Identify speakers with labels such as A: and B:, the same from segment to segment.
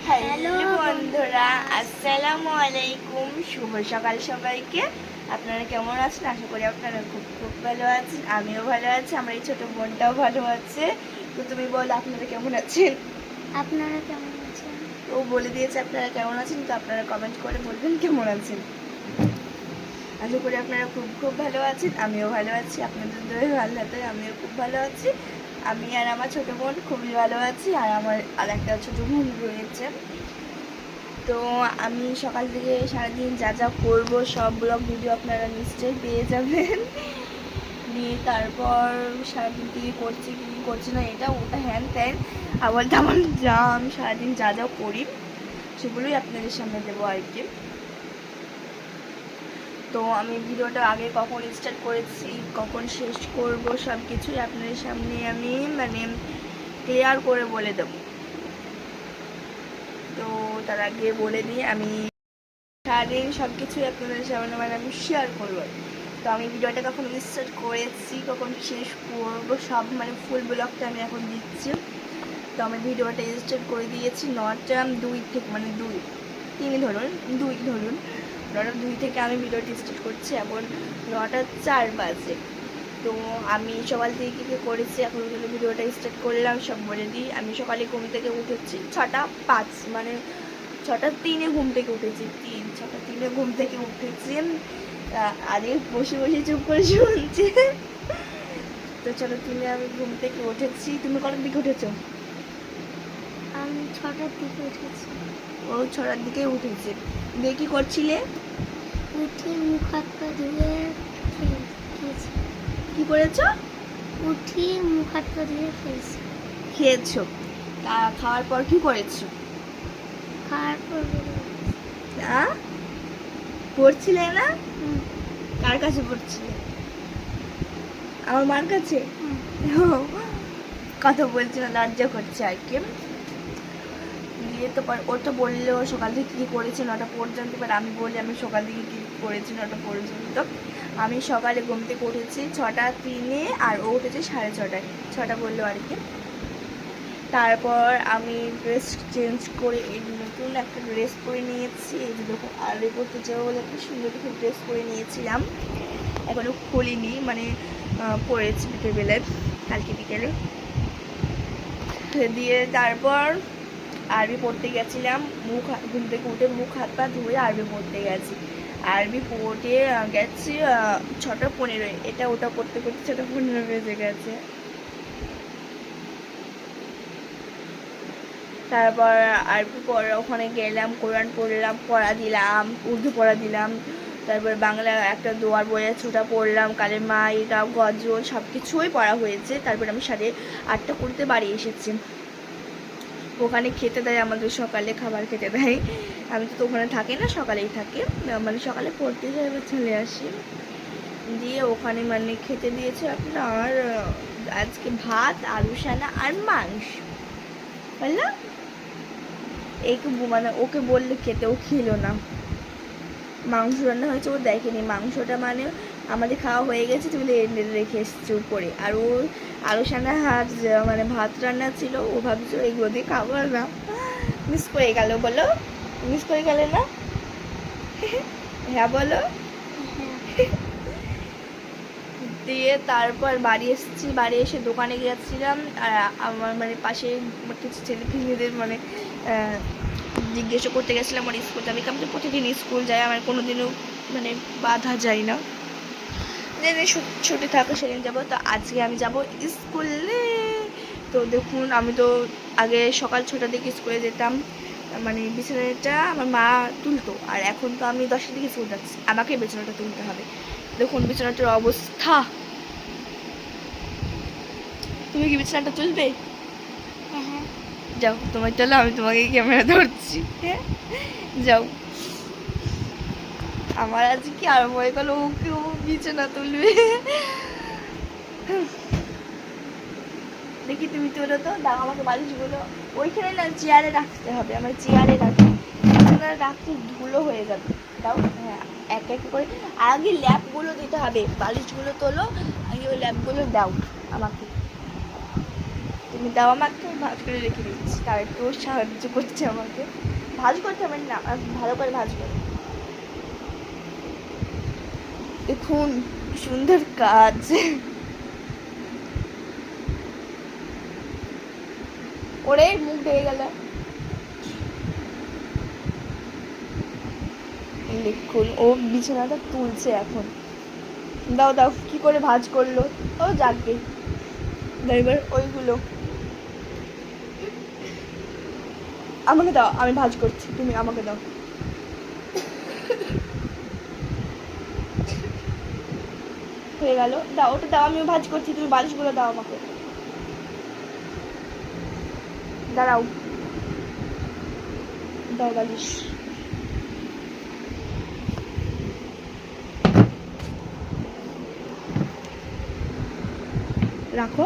A: Hello বন্ধুরা, আসসালামু আলাইকুম। শুভ সকাল সবাইকে। আপনারা কেমন আছেন? আশা করি আপনারা খুব খুব ভালো আছেন। আমিও ভালো আছি, আমার এই ছোট বোনটাও ভালো আছে। তো তুমি বলো আপনারা কেমন আছেন?
B: আপনারা কেমন আছেন?
A: ও বলে দিয়েছে আপনারা কেমন আছেন, তো আপনারা কমেন্ট করে বলবেন কেমন আছেন। আশা করি আপনারা খুব খুব ভালো আছেন, আমিও ভালো আছি। আপনাদের দয়ে ভালো হাতে আমিও খুব ভালো আছি। আমি আর আমার ছোট বোন খুবই ভালো আছি, আর আমার আর একটা ছোট বোন রয়েছে। তো আমি সকাল থেকে সারাদিন যা যা করবো সব ব্লগ ভিডিও আপনারা নিশ্চয়ই পেয়ে যাবেন। নিয়ে তারপর সারাদিন কী করছি কী করছি না, এটা ওটা হ্যান ত্যান আবার তেমন যা আমি সারাদিন যা যা করি সেগুলোই আপনাদের সামনে দেবো আর কি। তো আমি ভিডিওটা আগে কখন স্টার্ট করেছি কখন শেষ করব সব কিছুই আপনাদের সামনে আমি ক্লিয়ার করে বলে দেবো। তো তার আগে বলে দিই, আমি সারাদিন সব কিছুই আপনাদের সামনে আমি শেয়ার করবো। তো আমি ভিডিওটা কখন স্টার্ট করেছি কখন শেষ করবো সব ফুল ব্লগটা আমি এখন দিচ্ছি। তো আমি ভিডিওটা স্টার্ট করে দিয়েছি 9:02 থেকে 9:02 থেকে আমি ভিডিওটি স্টার্ট করছি। এখন 9:04 বাজে। তো আমি সকাল থেকে কী কী করেছি এখন ভিডিওটা স্টার্ট করলাম সব বলে দিই। আমি সকালে ঘুম থেকে উঠেছি 6:05, 6:03 ঘুম থেকে উঠেছি। 6:03 ঘুম থেকে উঠেছি। আগে বসে বসে চুপ করে শুনছি। তো 6:03 আমি ঘুম থেকে উঠেছি। তুমি কটার দিকে উঠেছো?
B: আমি 6টার দিকে উঠেছি।
A: ও 6টার দিকে উঠেছে। দিয়ে কী করছিলে?
B: উঠে মুখ হাত পা ধুয়ে খেয়েছি।
A: কী করেছো?
B: উঠি মুখ হাত পা ধুয়ে খেয়েছি।
A: খেয়েছো? তা খাওয়ার পর কী করেছো?
B: খাওয়ার পর
A: পড়ছিলে না? কার কাছে পড়ছিলে? আমার মার কাছে। কথা বলছি না, লজ্জা করছে আর কি। দিয়ে তো ও তো বললো সকাল থেকে কী করেছে 9টা পর্যন্ত, এবার আমি বলি আমি সকাল থেকে কী করেছি 9টা পর্যন্ত। আমি সকালে ঘুম থেকে উঠেছি 6:03 আর ও উঠেছে 6:30টায়, 6টা বললো আর কি। তারপর আমি ড্রেস চেঞ্জ করে এই নতুন একটা ড্রেস পরে নিয়েছি। এই যে দেখো আর্মি করতে যাবো বলে একটা সুন্দর কিছু ড্রেস পরে নিয়েছিলাম, এখনও খুলিনি, পরেছি বিকেলবেলায়, কালকে বিকেলে। দিয়ে তারপর আরবি পড়তে গেছিলাম। ঘুম থেকে উঠে মুখ হাত পা ধুয়ে আরবি পড়তে গেছি। আরবি পড়ে গেছি 6:15। এটা ওটা করতে করতে 6:15 বেজে গেছে। তারপর আরবি পড়া ওখানে গেলাম, কোরআন পড়লাম, পড়া দিলাম, উর্দু পড়া দিলাম। তারপর বাংলা একটা দোয়ার বই আছে ওটা পড়লাম, কালেমা এটা গজল সব কিছুই পড়া হয়েছে। তারপর আমি 8:20 বাড়ি এসেছি। ওখানে খেতে দেয় আমাদের, সকালে খাবার খেতে দেয়। আমি তো ওখানে থাকি না, সকালেই থাকি, সকালে পড়তে যাই এবার চলে আসি। দিয়ে ওখানে খেতে দিয়েছে আপনার আজকে ভাত, আলু সানা আর মাংস। বললাম ওকে বললে খেতে, ও খেলো না। মাংস রান্না হয়েছে, ও দেখেনি মাংসটা, আমাদের খাওয়া হয়ে গেছে, তুমি রেখে এসেছি উপরে। আর ও আলু সানা ভাত রান্না ছিল, ও ভাবছো এইগুলো দিয়ে খাবো না, মিস করে গেল। বলো মিস করে গেলে না? হ্যাঁ বলো। দিয়ে তারপর বাড়ি এসেছি, বাড়ি এসে দোকানে গেছিলাম। আর আমার পাশে কিছু ছেলে পিলেদের জিজ্ঞাসা করতে গেছিলাম আমার স্কুল যাবে, আমি তো প্রতিদিন স্কুল যাই, আমার কোনো দিনও বাধা যায় না, যেদিন ছুটি থাকে সেদিন যাবো। তো আজকে আমি যাব স্কুলে। তো দেখুন আমি তো আগে সকাল 6টার দিকে স্কুলে যেতাম, বিছানাটা আমার মা তুলতো, আর এখন তো আমি 10টার দিকে স্কুল যাচ্ছি, আমাকে বিছানাটা তুলতে হবে। দেখুন বিছানাটার অবস্থা। তুমি কি বিছানাটা তুলবে?
B: হ্যাঁ।
A: যাও তোমার চলো, আমি তোমাকে ক্যামেরা ধরছি। হ্যাঁ যাও। আমার আজকে কি আর মনে করলো ওকেও বিছানা তুলবে। দেখি তুমি তোলো তো, দাও আমাকে বালিশগুলো। ওইখানে না চেয়ারে রাখতে হবে, আমার চেয়ারে রাখি, রাখতে ধুলো হয়ে যাবে। দাও, হ্যাঁ এক এক করে আগে ল্যাপগুলো দিতে হবে, বালিশগুলো তোলো আগে, ওই ল্যাপগুলো দাও আমাকে। তুমি দাও আমাকে, আমি ভাজ করে রেখে দিচ্ছি। তার একটু সাহায্য করছে আমাকে, ভাজ করতে হবে না, ভালো করে ভাজ করে। দেখুন কি সুন্দর কাজ। ওরে মুখ ঢেকে গেল। দেখুন ও বিছানাটা তুলছে এখন। দাও দাও, কি করে ভাজ করলো, ও যাকে এবার ওইগুলো আমাকে দাও, আমি ভাজ করছি, তুমি আমাকে দাও। হয়ে গেল, দাও ওটা দাও, আমি ভাজ করছি, তুমি বালিশগুলো দাও আমাকে। দাঁড়াও, দাও বালিশ। রাখো,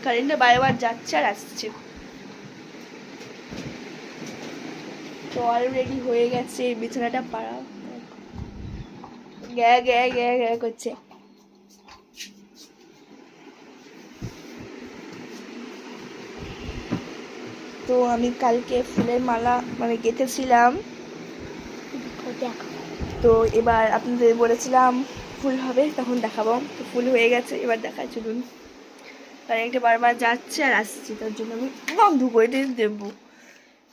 A: কারেন্টটা বারবার যাচ্ছে আর আসছে। তো অলরেডি হয়ে গেছে, বিছানাটা পাড়া গ্যা গ্যা গ্যা গ্যা করছে। তো আমি কালকে ফুলের মালা মানে গেঁথেছিলাম, তো এবার আপনাদের বলেছিলাম ফুল হবে তখন দেখাবো, তো ফুল হয়ে গেছে, এবার দেখাই চলুন। কারেন্টটা বারবার যাচ্ছে আর আসছে, তার জন্য আমি বন্ধ করে দিয়ে দেবো।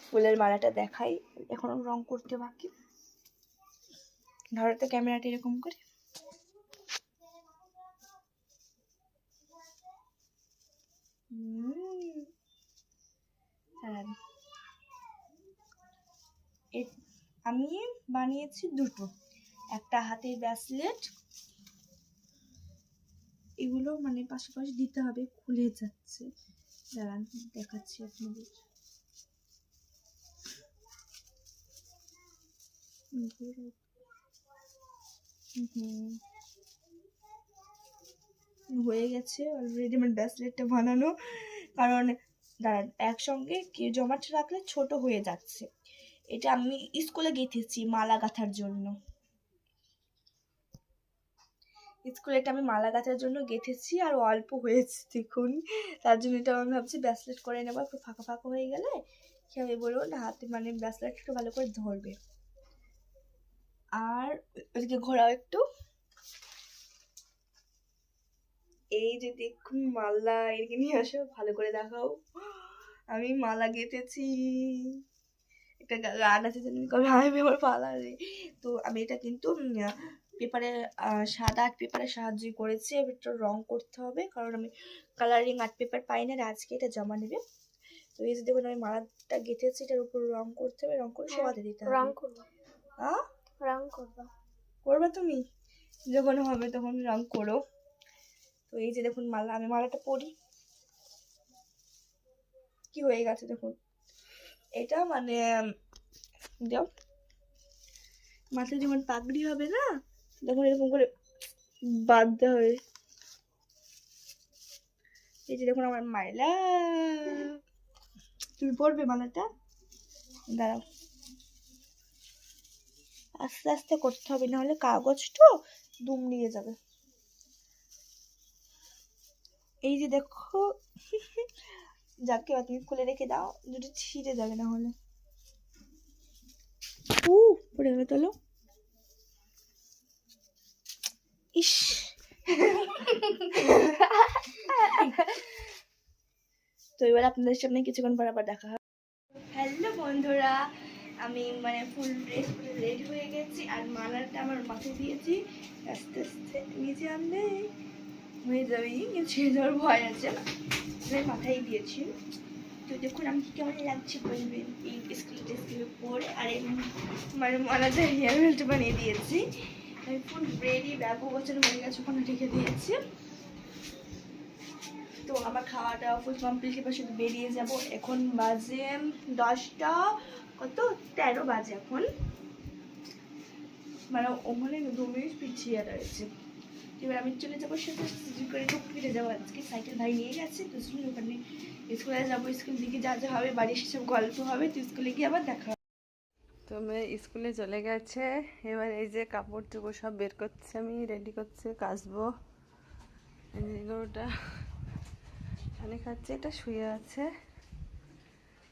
A: ফুলের মালাটা দেখাই, এখনো রং করতে বাকি। ধরো তো ক্যামেরাটা এরকম করে, আমি বানিয়েছি দুটো, একটা হাতের ব্রেসলেট, এগুলো মানে পাশাপাশি দিতে হবে, খুলে যাচ্ছে, দাঁড়ান দেখাচ্ছি আপনাদের। হয়ে গেছে অলরেডি আমার ব্রেসলেটটা বানানো, কারণ দাঁড়ান একসঙ্গে কেউ জমাট রাখলে ছোট হয়ে যাচ্ছে। এটা আমি স্কুলে গেঁথেছি মালা গাঁথার জন্য, স্কুলে এটা আমি মালা গাঁথার জন্য গেঁথেছি, আর অল্প হয়েছে দেখুন, তার জন্য এটা আমি ভাবছি ব্রেসলেট করে নেবো, একটু ফাঁকা ফাঁকা হয়ে গেলে কি আমি বলবো না, হাতে মানে ব্রেসলেট একটু ভালো করে ধরবে। আর ওদিকে ঘোরাও একটু, এই যে দেখুন মালা, এদিকে নিয়ে আসো, ভালো করে দেখাও, আমি মালা গেঁথেছি। একটা গান আছে জানেন, কবে আমি আমার পালা রে। তো আমি এটা কিন্তু পেপারে সাদা আর্ট পেপারের সাহায্যে করেছি, এবার একটু রং করতে হবে, কারণ আমি কালারিং আর্ট পেপার পাই না, আজকে এটা জমা নেবে। তো এই যে দেখুন আমি মালাটা গেঁথেছি, এটার উপর রং করতে হবে, রং করে শোয়াতে দিতে হবে।
B: রং করবো, রং করবো,
A: করবা তুমি, যখন হবে তখন রং করো। তো এই যে দেখুন মালা, আমি মালাটা পরি, কি হয়ে গেছে দেখুন, এটা মানে দাও মাথায় যখন পাগড়ি হবে না, তখন এরকম করে বাঁধতে হবে। এই যে দেখুন আমার মালা, তুমি পরবে মালাটা, দাঁড়াও আস্তে আস্তে করতে হবে, নাহলে কাগজটা দুম নিয়ে যাবে। এই যে দেখো, যাকে তুমি খুলে রেখে দাও, দুটো ছিঁড়ে যাবে না হলে। পড়ে গেল, তোলো, ইস। তো এবার আপনাদের সামনে কিছুক্ষণ পর আবার দেখা হবে। হ্যালো বন্ধুরা, আমি মানে ফুল ড্রেস করে রেডি হয়ে গেছি, আর মালাটা আমার মাথায় দিয়েছি, আস্তে আস্তে নিচে আনলে হয়ে যাবে, ছেড়ে যাওয়ার ভয় আছে, আমি মাথায় দিয়েছি। তো দেখুন আমি কেমন লাগছে বলবেন, এই স্কুল ড্রেসগুলো পরে, আর মানে মালাটা হেয়ার বেল্ট বানিয়ে দিয়েছি, আমি ফুল রেডি, ব্যাগও গোছানো হয়ে গেছে, ওখানে রেখে দিয়েছি। তো আমার খাওয়া দাওয়া ফুল কমপ্লিট, এবার শুধু বেরিয়ে যাব। এখন বাজে 10টা কত 13 বাজে এখন, মানে ওখানে 2 মিনিট পিছিয়ে রয়েছে। এবার আমি চলে যাবো সাথে করে ফিরে যাবো, আজকে সাইকেল ভাই নিয়ে গেছে, তো ওখানে স্কুলে যাবো, স্কুল থেকে যা যা হবে বাড়ি এসে সব গল্প হবে, তো স্কুলে গিয়ে আবার দেখা হবে।
C: তো মেয়ে স্কুলে চলে গেছে, এবার এই যে কাপড় চোপড় সব বের করছে, আমি রেডি করছে, কাচবো। এগারোটা শানি খাচ্ছে, এটা শুয়ে আছে।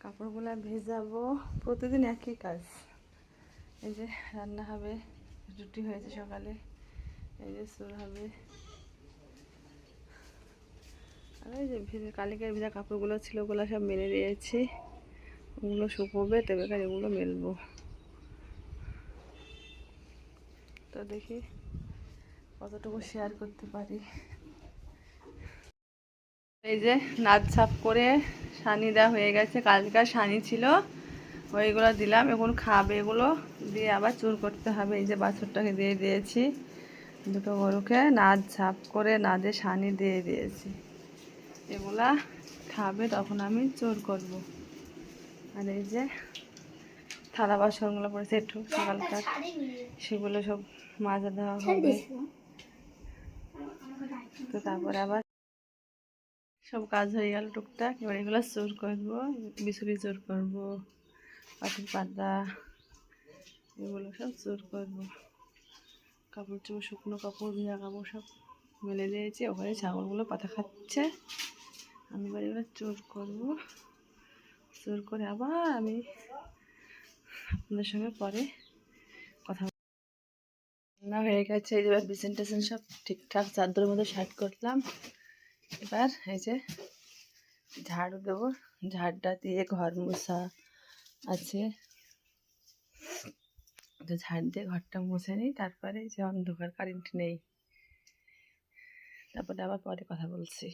C: কাপড়গুলা ভেজাবো, প্রতিদিন একই কাজ। এই যে রান্না হবে, রুটি হয়েছে সকালে, এই যে সুর হবে। আর এই যে কালকের ভেজা কাপড়গুলো ছিল, ওগুলো সব মেলে দিয়েছি। ওগুলো শুকোবে, তবে এগুলো মেলবো। তো দেখি কতটুকু শেয়ার করতে পারি। এই যে নাদ সাফ করে সানি দেওয়া হয়ে গেছে, কালকার সানি ছিল, ওইগুলো দিলাম। এখন খাবে, এগুলো দিয়ে আবার চুর করতে হবে। এই যে বাছুরটাকে দিয়ে দিয়েছি, দুটো গরুকে নাদ সাফ করে নাদে সানি দিয়ে দিয়েছি। এগুলা খাবে, তখন আমি চোর করব। আর এই যে থালা বাসনগুলো পড়েছে একটু সকালকার, সেগুলো সব মাজা দেওয়া হবে। তো তারপরে আবার সব কাজ হয়ে গেল টুকটাক। এবার এগুলো চোর করবো, বিছুরি চোর করবো, পাখির পাতা, এগুলো সব চোর করবো। কাপড় চোপড়, শুকনো কাপড়, ভেজা কাপড় সব মেলে দিয়েছি। ওখানে ছাগলগুলো পাতা খাচ্ছে। আমি এবার এগুলো চোর করবো। চোর করে আবার আমি আপনাদের সঙ্গে পরে কথা রান্না হয়ে গেছে। এই যে এবার বিছান টিছান সব ঠিকঠাক চাদরের মধ্যে সাইড করলাম। এবার এই যে ঝাড়ু দেবো, ঝাড়টা দিয়ে ঘর মোছা আছে, তো ঝাড় দিয়ে ঘরটা মুছে নিই। তারপরে যে অন্ধকার, কারেন্ট নেই, তারপরে আবার পরে কথা বলছি।